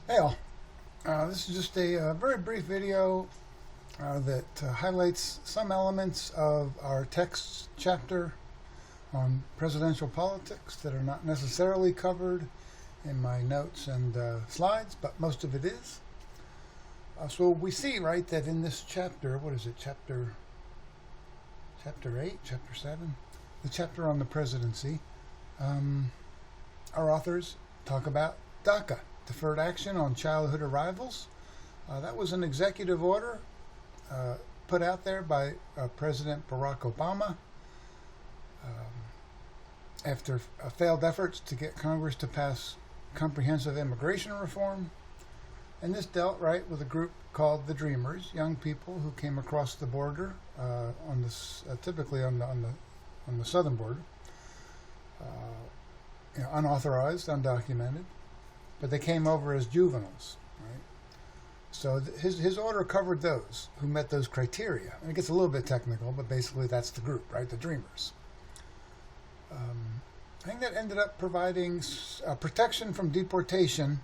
Hey all, this is just a very brief video that highlights some elements of our text chapter on presidential politics that are not necessarily covered in my notes and slides, but most of it is. So we see, right, that in this chapter, what is it, chapter 8, chapter 7? The chapter on the presidency, our authors talk about DACA, Deferred Action on Childhood Arrivals. That was an executive order put out there by President Barack Obama after failed efforts to get Congress to pass comprehensive immigration reform. And this dealt, right, with a group called the Dreamers, young people who came across the border on this, typically on the southern border, unauthorized, undocumented, but they came over as juveniles, right? So his order covered those who met those criteria. And it gets a little bit technical, but basically that's the group, right? The Dreamers. I think that ended up providing protection from deportation,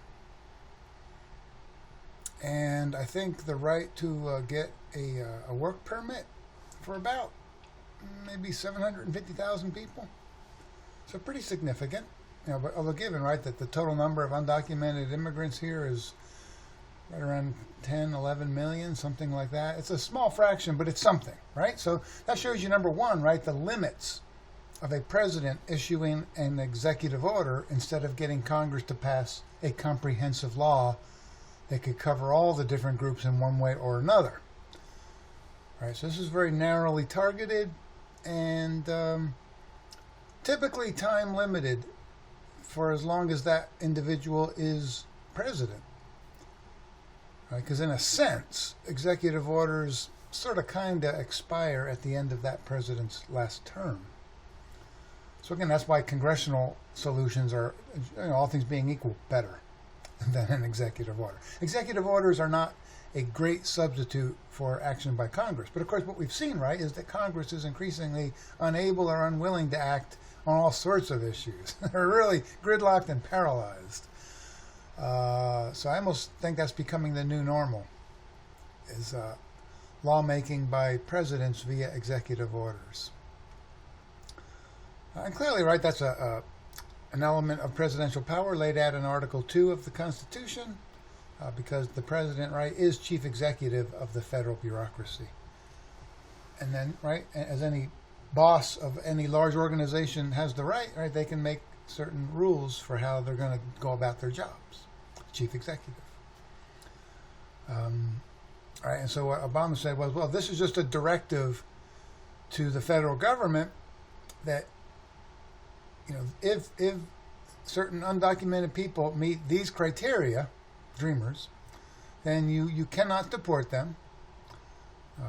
and I think the right to get a work permit for about maybe 750,000 people. So pretty significant. But although given, right, that the total number of undocumented immigrants here is right around 10, 11 million, something like that. It's a small fraction, but it's something, right? So that shows you, number one, right, the limits of a president issuing an executive order instead of getting Congress to pass a comprehensive law that could cover all the different groups in one way or another. Right, so this is very narrowly targeted and typically time limited for as long as that individual is president. Right, because in a sense, executive orders sort of kind of expire at the end of that president's last term. So again, that's why congressional solutions are, all things being equal, better than an executive order. Executive orders are not a great substitute for action by Congress. But of course, what we've seen, right, is that Congress is increasingly unable or unwilling to act on all sorts of issues. They're really gridlocked and paralyzed. So I almost think that's becoming the new normal, is lawmaking by presidents via executive orders. And clearly, right, that's an element of presidential power laid out in Article 2 of the Constitution, because the president, right, is chief executive of the federal bureaucracy. And then, right, as any boss of any large organization has the right, they can make certain rules for how they're going to go about their jobs. Chief executive. Right, and so what Obama said was, well, this is just a directive to the federal government that, if certain undocumented people meet these criteria, Dreamers, then you cannot deport them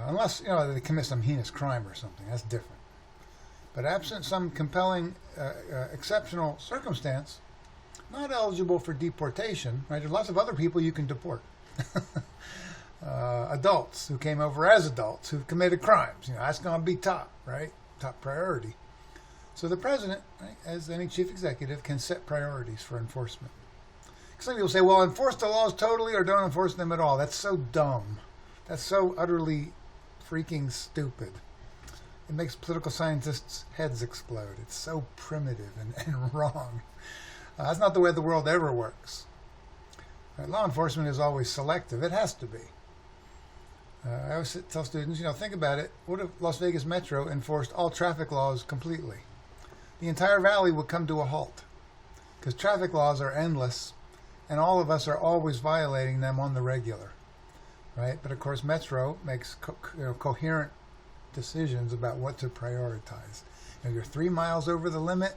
unless they commit some heinous crime or something. That's different. But absent some compelling, exceptional circumstance, not eligible for deportation. Right? There's lots of other people you can deport. Adults who came over as adults who've committed crimes. That's going to be top, right? Top priority. So the president, right, as any chief executive, can set priorities for enforcement. Some people say, well, enforce the laws totally or don't enforce them at all. That's so dumb. That's so utterly freaking stupid. It makes political scientists' heads explode. It's so primitive and wrong. That's not the way the world ever works. Right, law enforcement is always selective. It has to be. I always tell students, think about it. What if Las Vegas Metro enforced all traffic laws completely? The entire valley would come to a halt because traffic laws are endless and all of us are always violating them on the regular, right? But of course, Metro makes coherent decisions about what to prioritize. You're 3 miles over the limit.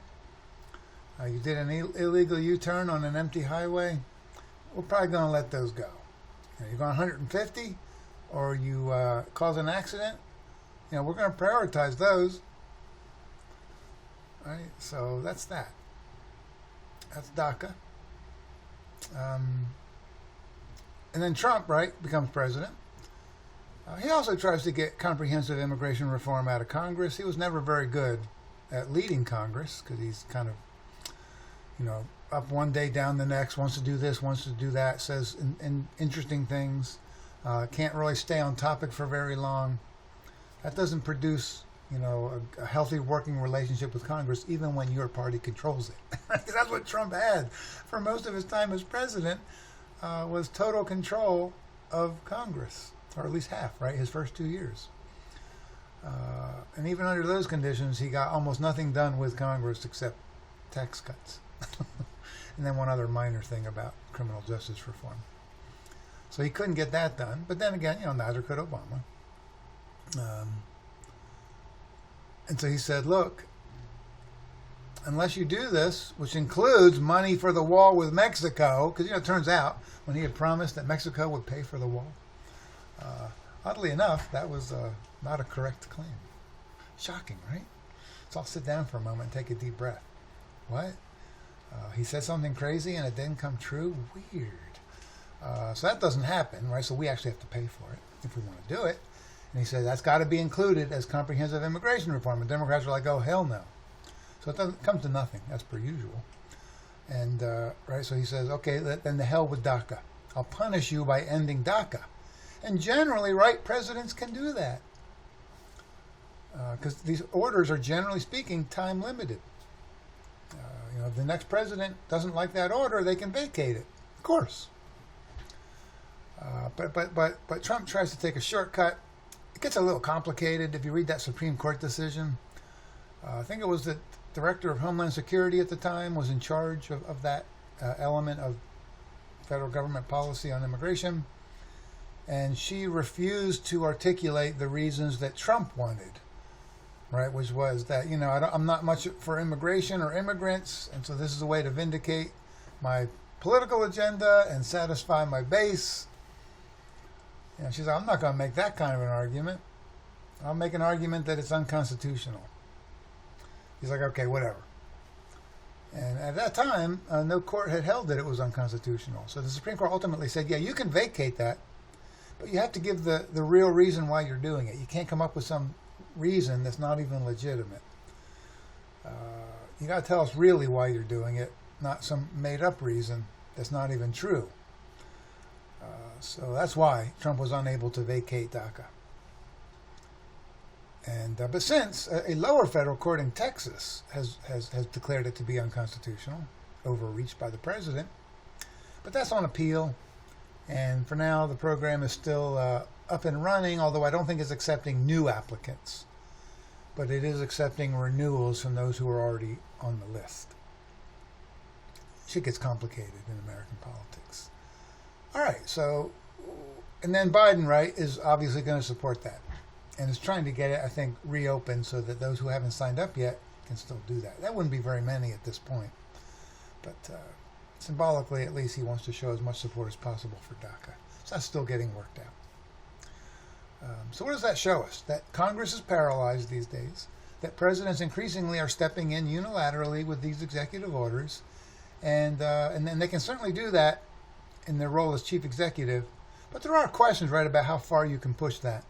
You did an illegal U-turn on an empty highway. We're probably going to let those go. You're going 150 or you cause an accident. We're going to prioritize those. Right, so that's that. That's DACA. And then Trump, right, becomes president. He also tries to get comprehensive immigration reform out of Congress. He was never very good at leading Congress because he's kind of, up one day, down the next, wants to do this, wants to do that, says interesting things, can't really stay on topic for very long. That doesn't produce, a healthy working relationship with Congress, even when your party controls it. That's what Trump had for most of his time as president, was total control of Congress, or at least half, right? His first 2 years. And even under those conditions, he got almost nothing done with Congress except tax cuts. And then one other minor thing about criminal justice reform. So he couldn't get that done. But then again, neither could Obama. And so he said, look, unless you do this, which includes money for the wall with Mexico, because, it turns out when he had promised that Mexico would pay for the wall, oddly enough, that was not a correct claim. Shocking, right? So I'll sit down for a moment and take a deep breath. What? He said something crazy and it didn't come true? Weird. So that doesn't happen, right? So we actually have to pay for it if we want to do it. And he said that's got to be included as comprehensive immigration reform. And Democrats are like, oh, hell no. So it doesn't come to nothing, as per usual. And, right, so he says, okay, then the hell with DACA. I'll punish you by ending DACA. And generally, right, presidents can do that. Because these orders are, generally speaking, time limited. If the next president doesn't like that order, they can vacate it, of course. But Trump tries to take a shortcut. It gets a little complicated if you read that Supreme Court decision. I think it was the Director of Homeland Security at the time was in charge of that element of federal government policy on immigration. And she refused to articulate the reasons that Trump wanted. Right, which was that, I'm not much for immigration or immigrants, and so this is a way to vindicate my political agenda and satisfy my base. She's like, I'm not going to make that kind of an argument. I'll make an argument that it's unconstitutional. He's like, okay, whatever. And at that time, no court had held that it was unconstitutional. So the Supreme Court ultimately said, yeah, you can vacate that, but you have to give the real reason why you're doing it. You can't come up with some reason that's not even legitimate. You got to tell us really why you're doing it, not some made-up reason that's not even true. So that's why Trump was unable to vacate DACA. And but since a lower federal court in Texas has declared it to be unconstitutional, overreached by the president, but that's on appeal. And for now, the program is still up and running, although I don't think it's accepting new applicants. But it is accepting renewals from those who are already on the list. Shit gets complicated in American politics. All right, so, and then Biden, right, is obviously going to support that. And is trying to get it, I think, reopened so that those who haven't signed up yet can still do that. That wouldn't be very many at this point. But symbolically, at least, he wants to show as much support as possible for DACA. So that's still getting worked out. So what does that show us? That Congress is paralyzed these days, that presidents increasingly are stepping in unilaterally with these executive orders, and then they can certainly do that in their role as chief executive, but there are questions, right, about how far you can push that.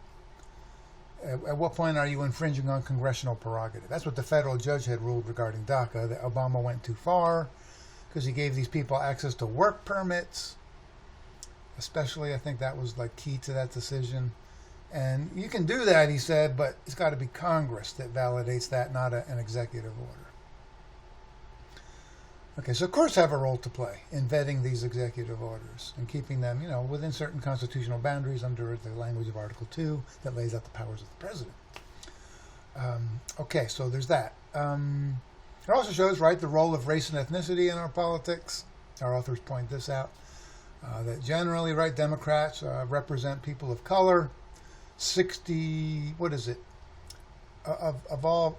At what point are you infringing on congressional prerogative? That's what the federal judge had ruled regarding DACA, that Obama went too far because he gave these people access to work permits. Especially, I think that was key to that decision. And you can do that, he said, but it's got to be Congress that validates that, not an executive order. Okay, so courts have a role to play in vetting these executive orders and keeping them, within certain constitutional boundaries under the language of Article 2 that lays out the powers of the president. Okay, so there's that. It also shows, right, the role of race and ethnicity in our politics. Our authors point this out, that generally, right, Democrats represent people of color. 60, what is it? Of all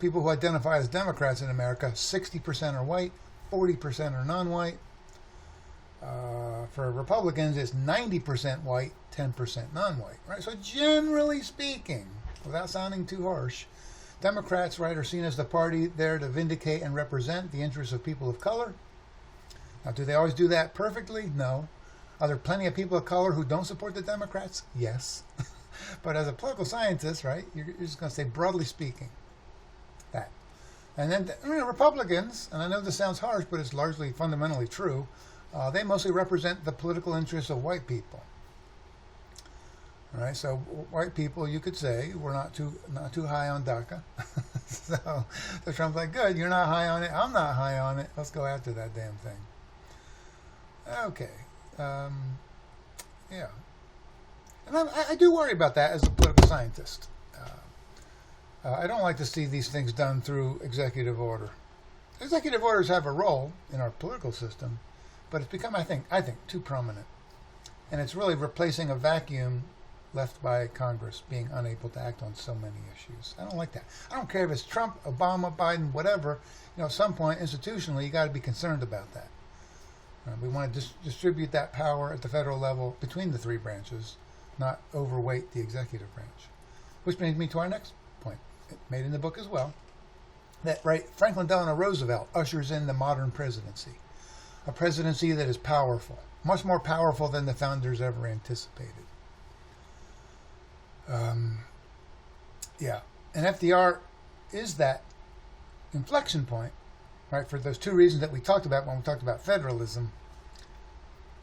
people who identify as Democrats in America, 60% are white, 40% are non-white. For Republicans, it's 90% white, 10% non-white, right? So generally speaking, without sounding too harsh, Democrats, right, are seen as the party there to vindicate and represent the interests of people of color. Now, do they always do that perfectly? No. Are there plenty of people of color who don't support the Democrats? Yes. But as a political scientist, right, you're just going to say, broadly speaking, that. And then Republicans, and I know this sounds harsh, but it's largely fundamentally true, they mostly represent the political interests of white people. All right, so white people, you could say, we're not too high on DACA. so Trump's like, good, you're not high on it, I'm not high on it, let's go after that damn thing. Okay, yeah. And I do worry about that as a political scientist. I don't like to see these things done through executive order. Executive orders have a role in our political system, but it's become, I think, too prominent. And it's really replacing a vacuum left by Congress being unable to act on so many issues. I don't like that. I don't care if it's Trump, Obama, Biden, whatever. At some point, institutionally, you got to be concerned about that. We want to distribute that power at the federal level between the three branches, not overweight the executive branch. Which brings me to our next point, made in the book as well, that Franklin Delano Roosevelt ushers in the modern presidency, a presidency that is powerful, much more powerful than the founders ever anticipated. Yeah, and FDR is that inflection point, right? For those two reasons that we talked about when we talked about federalism.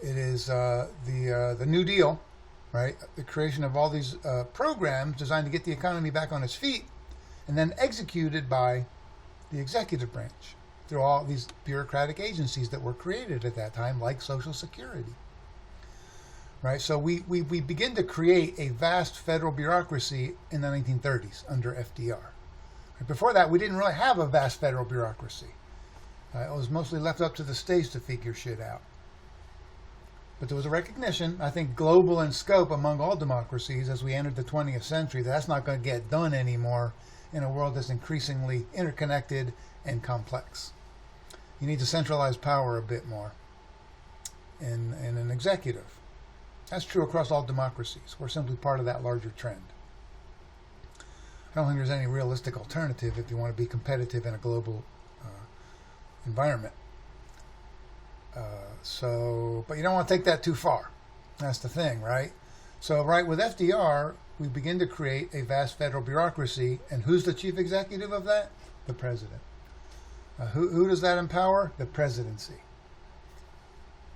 It is the New Deal, right? The creation of all these programs designed to get the economy back on its feet, and then executed by the executive branch through all these bureaucratic agencies that were created at that time, like Social Security. Right? So we begin to create a vast federal bureaucracy in the 1930s under FDR. Right? Before that, we didn't really have a vast federal bureaucracy. It was mostly left up to the states to figure shit out. But there was a recognition, I think, global in scope among all democracies as we entered the 20th century, that that's not going to get done anymore in a world that's increasingly interconnected and complex. You need to centralize power a bit more in an executive. That's true across all democracies. We're simply part of that larger trend. I don't think there's any realistic alternative if you want to be competitive in a global environment. But you don't want to take that too far. That's the thing, right? So, right, with FDR, we begin to create a vast federal bureaucracy, and who's the chief executive of that? The president. Who does that empower? The presidency.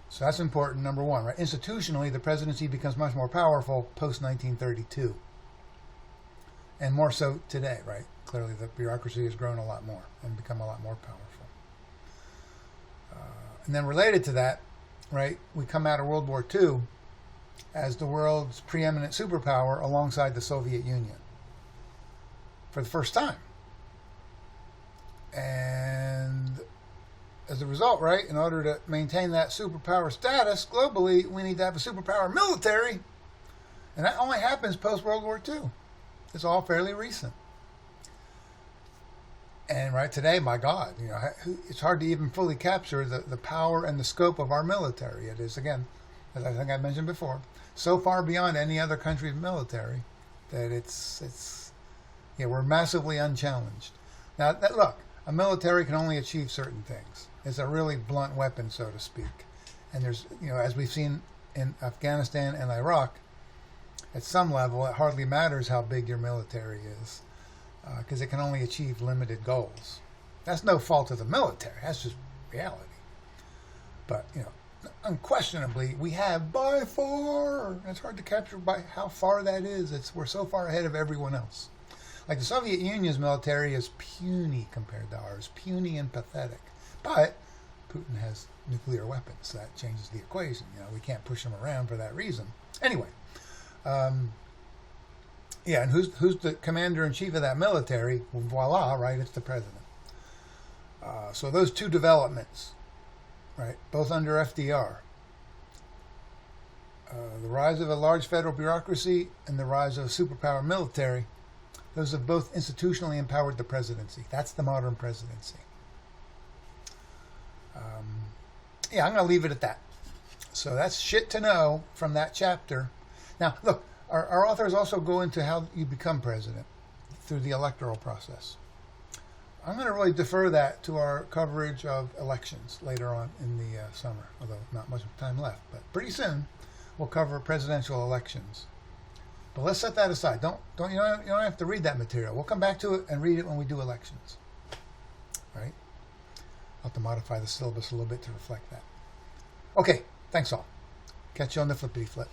So that's important, number one, right? Institutionally, the presidency becomes much more powerful post-1932. And more so today, right? Clearly, the bureaucracy has grown a lot more and become a lot more powerful. And then related to that, right, we come out of World War II as the world's preeminent superpower alongside the Soviet Union for the first time. And as a result, right, in order to maintain that superpower status globally, we need to have a superpower military. And that only happens post-World War II. It's all fairly recent. And right today, my God, it's hard to even fully capture the power and the scope of our military. It is, again, as I think I mentioned before, so far beyond any other country's military that we're massively unchallenged. Now, look, a military can only achieve certain things. It's a really blunt weapon, so to speak. And there's, as we've seen in Afghanistan and Iraq, at some level, it hardly matters how big your military is, because it can only achieve limited goals. That's no fault of the military. That's just reality. But, unquestionably, we have by far, and it's hard to capture by how far that is. We're so far ahead of everyone else. Like the Soviet Union's military is puny compared to ours, puny and pathetic. But Putin has nuclear weapons, so that changes the equation. We can't push him around for that reason. Anyway, and who's the commander-in-chief of that military? Well, voila, right, it's the president. So those two developments, right, both under FDR, the rise of a large federal bureaucracy and the rise of a superpower military, those have both institutionally empowered the presidency. That's the modern presidency. I'm going to leave it at that. So that's shit to know from that chapter. Now, look, our authors also go into how you become president through the electoral process. I'm going to really defer that to our coverage of elections later on in the summer, although not much time left. But pretty soon, we'll cover presidential elections. But let's set that aside. You don't have to read that material. We'll come back to it and read it when we do elections. right? I'll have to modify the syllabus a little bit to reflect that. Okay, thanks all. Catch you on the flippity flip.